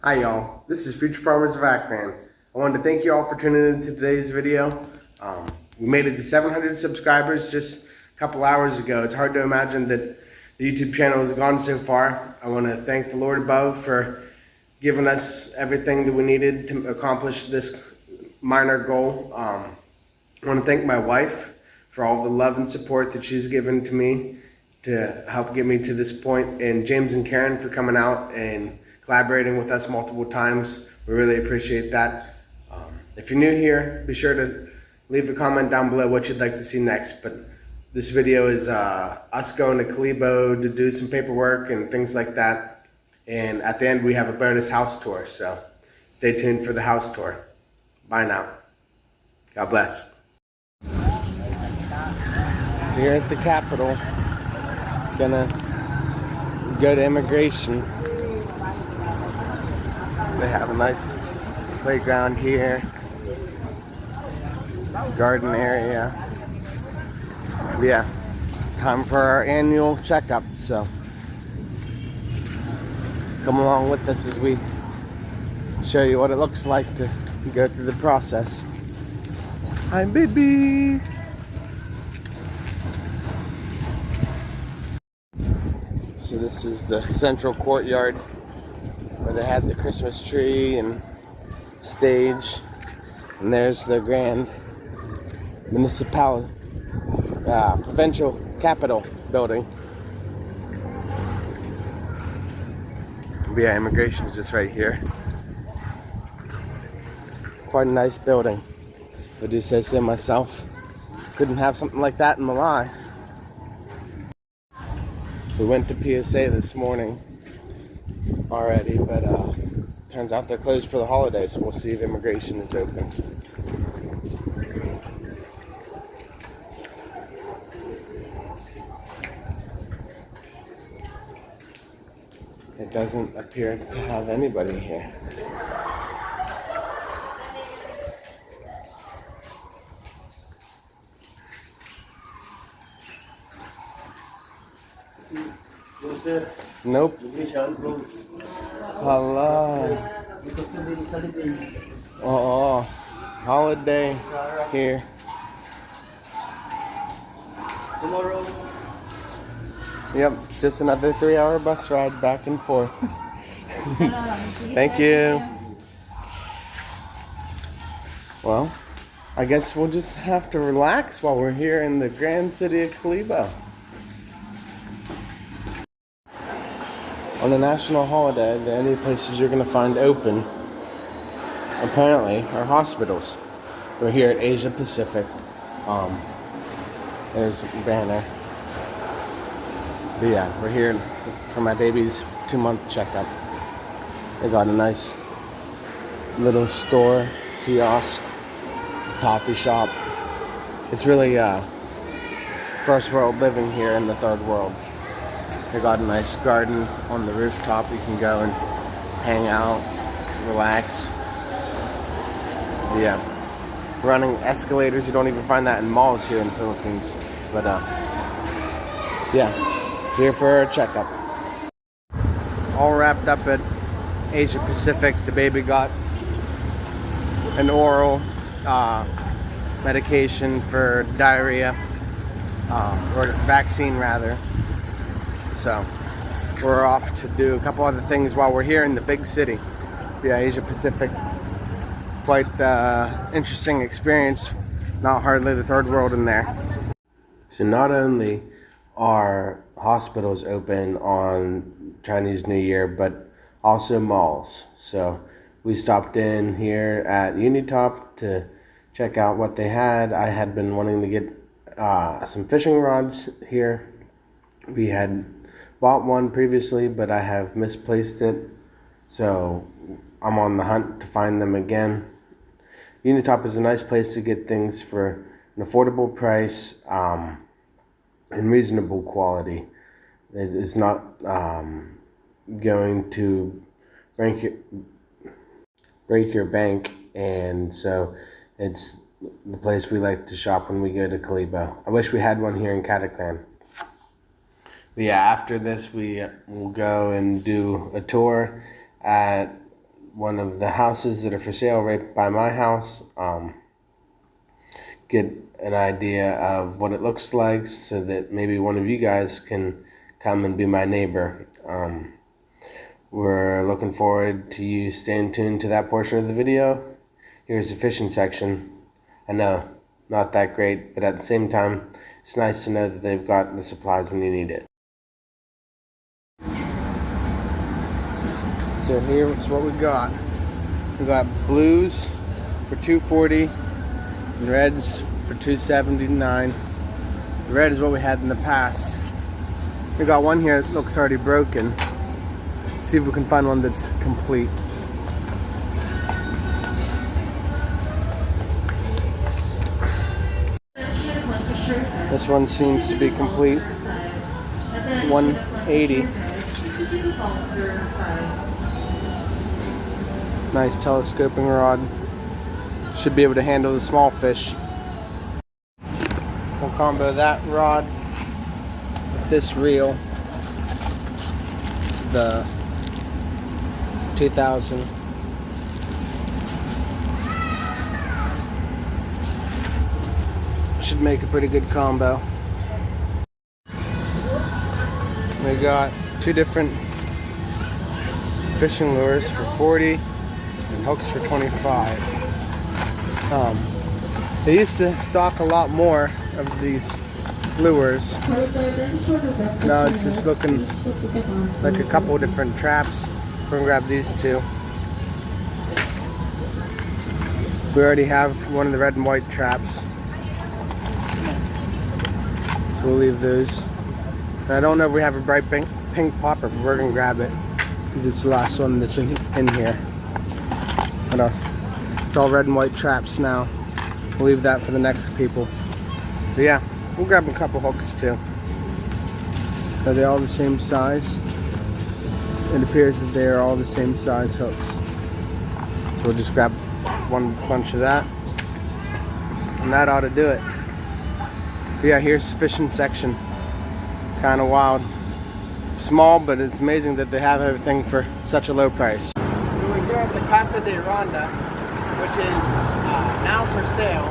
Hi y'all, this is Future-Farmers-of-Aklan. I wanted to thank you all for tuning in to today's video. We made it to 700 subscribers just a couple hours ago. It's hard to imagine that the YouTube channel has gone so far. I want to thank the Lord above for giving us everything that we needed to accomplish this minor goal. I want to thank my wife for all the love and support that she's given to me to help get me to this point, and James and Karen for coming out and collaborating with us multiple times. We really appreciate that. If you're new here, be sure to leave a comment down below what you'd like to see next. But this video is us going to Kalibo to do some paperwork and things like that. And at the end, we have a bonus house tour. So stay tuned for the house tour. Bye now. God bless. Here at the Capitol, gonna go to immigration. They have a nice playground here, garden area. Yeah, time for our annual checkup, so come along with us as we show you what it looks like to go through the process. Hi, baby! So this is the central courtyard where they had the Christmas tree and stage, and there's the grand provincial capital building. But yeah, immigration is just right here. Quite a nice building. I do say so myself. Couldn't have something like that in Malai. We went to PSA this morning already, but turns out they're closed for the holidays, so we'll see if immigration is open. It doesn't appear to have anybody here. Nope. Hello. Oh, holiday here. Tomorrow. Yep, just another 3-hour bus ride back and forth. Thank you. Well, I guess we'll just have to relax while we're here in the grand city of Kalibo. On a national holiday, the only places you're going to find open, apparently, are hospitals. We're here at Asia Pacific. There's a banner. But yeah, we're here for my baby's 2-month checkup. They got a nice little store, kiosk, coffee shop. It's really first world living here in the third world. They got a nice garden on the rooftop. You can go and hang out, relax. Yeah, running escalators. You don't even find that in malls here in the Philippines. But yeah, here for our checkup. All wrapped up at Asia Pacific. The baby got an oral medication for diarrhea, or vaccine rather. So we're off to do a couple other things while we're here in the big city. Yeah, Asia Pacific. Quite interesting experience. Not hardly the third world in there. So not only are hospitals open on Chinese New Year, but also malls. So we stopped in here at Unitop to check out what they had. I had been wanting to get some fishing rods here. We had bought one previously, but I have misplaced it, so I'm on the hunt to find them again. Unitop is a nice place to get things for an affordable price and reasonable quality. It's not going to break your bank, and so it's the place we like to shop when we go to Kalibo. I wish we had one here in Aklan. But yeah, after this we will go and do a tour at one of the houses that are for sale right by my house. Get an idea of what it looks like so that maybe one of you guys can come and be my neighbor. We're looking forward to you staying tuned to that portion of the video. Here's the fishing section. I know, not that great, but at the same time, it's nice to know that they've got the supplies when you need it. So here's what we got. We got blues for $2.40 and reds for $2.79. The red is what we had in the past. We got one here that looks already broken. See if we can find one that's complete. This one seems to be complete. $1.80. Nice telescoping rod. Should be able to handle the small fish. We'll combo that rod with this reel. The 2000. Should make a pretty good combo. We got two different fishing lures for $40 and hooks for $25. They used to stock a lot more of these lures. Now it's just looking like a couple different traps. We're gonna grab these two. We already have one of the red and white traps, so we'll leave those. And I don't know if we have a bright pink popper, but we're gonna grab it because it's the last one that's in here. What else? It's all red and white traps now. We'll leave that for the next people. But yeah, we'll grab a couple hooks too. Are they all the same size? It appears that they are all the same size hooks. So we'll just grab one bunch of that. And that ought to do it. But yeah, here's the fishing section. Kind of wild. Small, but it's amazing that they have everything for such a low price. So we're here at the Casa de Ronda, which is now for sale.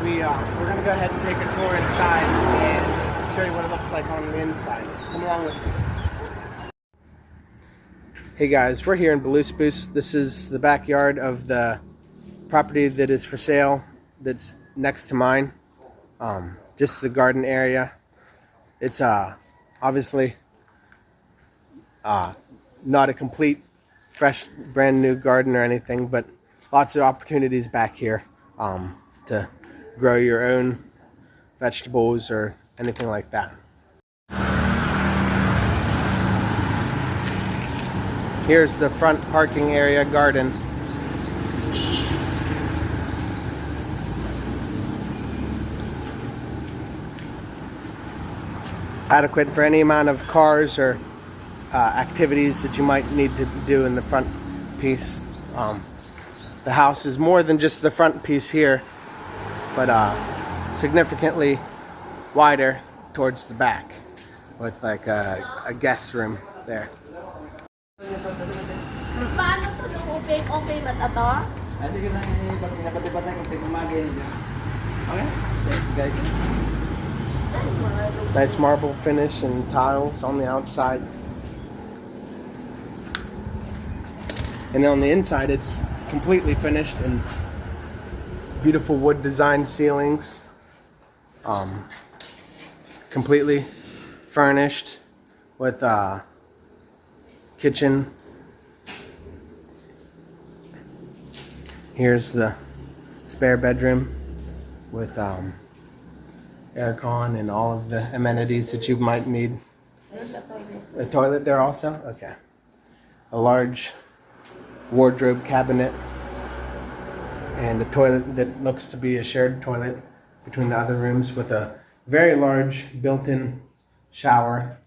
We're going to go ahead and take a tour inside and show you what it looks like on the inside. Come along with me. Hey guys, we're here in Bluespruce. This is the backyard of the property that is for sale that's next to mine. Just the garden area. It's obviously not a complete, fresh, brand new garden or anything, but lots of opportunities back here to grow your own vegetables or anything like that. Here's the front parking area garden. Adequate for any amount of cars or activities that you might need to do in the front piece. The house is more than just the front piece here, but significantly wider towards the back with like a guest room there. Nice marble finish and tiles on the outside. And on the inside it's completely finished and beautiful wood designed ceilings. Completely furnished with kitchen. Here's the spare bedroom with aircon and all of the amenities that you might need. There's a toilet. A toilet there also? Okay. A large wardrobe cabinet and a toilet that looks to be a shared toilet between the other rooms with a very large built-in shower.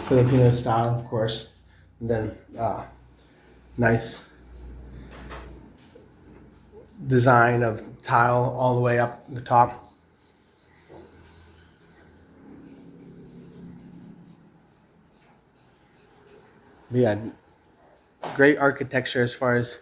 Filipino style, of course. And then nice design of tile all the way up the top. Yeah, great architecture as far as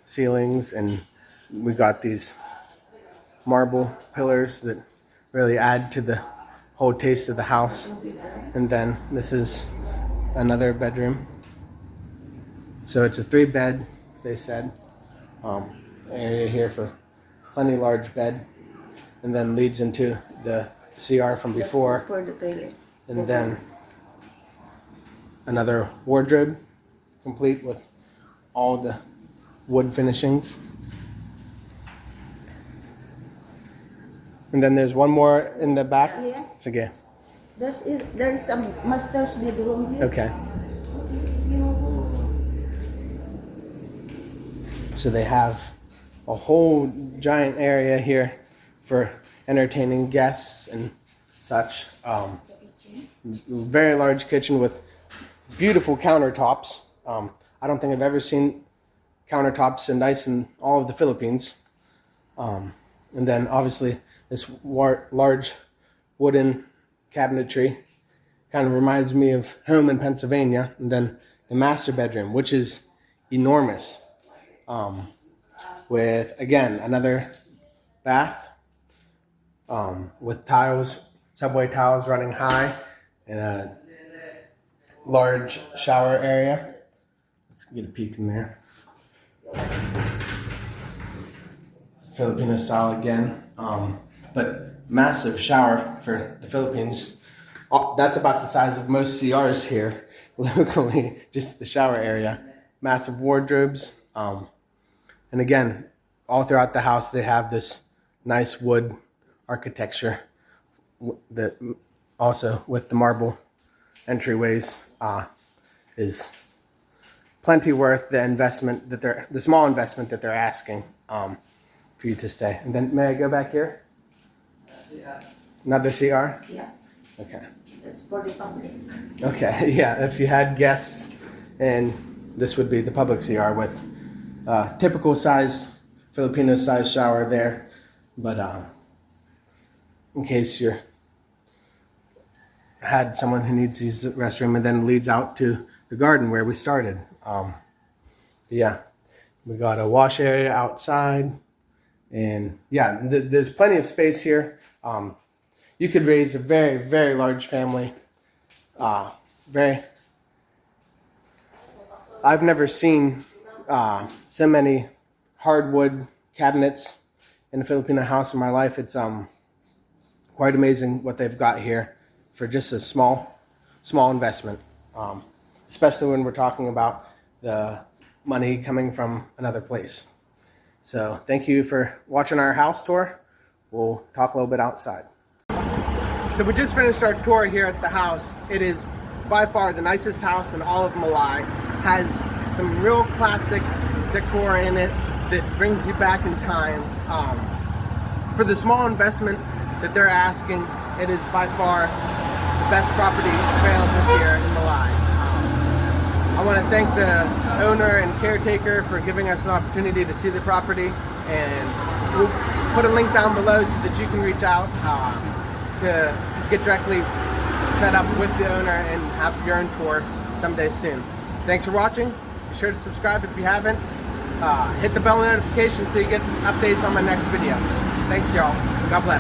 ceilings, and we got these marble pillars that really add to the whole taste of the house. And then this is another bedroom. So it's a 3-bed, they said. Area here for plenty large bed, and then leads into the CR from before, For the toilet. and then another wardrobe complete with all the wood finishings. And then there's one more in the back. Yes. Sige. There is a master's bedroom here. Okay. So they have a whole giant area here for entertaining guests and such. Very large kitchen with beautiful countertops. I don't think I've ever seen countertops so nice in all of the Philippines. And then obviously this large wooden cabinetry kind of reminds me of home in Pennsylvania. And then the master bedroom, which is enormous, with again another bath, with tiles, subway tiles running high, and a large shower area. Let's get a peek in there. Filipino style again, but massive shower for the Philippines. That's about the size of most CRs here locally, just the shower area. Massive wardrobes, and again, all throughout the house they have this nice wood architecture that also with the marble entryways is plenty worth the investment that the small investment that they're asking for you to stay. And then may I go back here? Another CR? Yeah. Okay. That's for the public. Okay, yeah, if you had guests, and this would be the public CR with typical size, Filipino size shower there. But in case you're had someone who needs to use the restroom, and then leads out to the garden where we started. Yeah, we got a wash area outside, and yeah, there's plenty of space here. You could raise a very, very large family. I've never seen so many hardwood cabinets in a Filipino house in my life. It's quite amazing what they've got here for just a small investment, especially when we're talking about the money coming from another place. So thank you for watching our house tour. We'll talk a little bit outside. So we just finished our tour here at the house. It is by far the nicest house in all of Malay. Has some real classic decor in it that brings you back in time. For the small investment that they're asking, it is by far the best property available here in Malay. I want to thank the owner and caretaker for giving us an opportunity to see the property, and we'll put a link down below so that you can reach out to get directly set up with the owner and have your own tour someday soon. Thanks for watching. Be sure to subscribe if you haven't. Hit the bell notification so you get updates on my next video. Thanks y'all. God bless.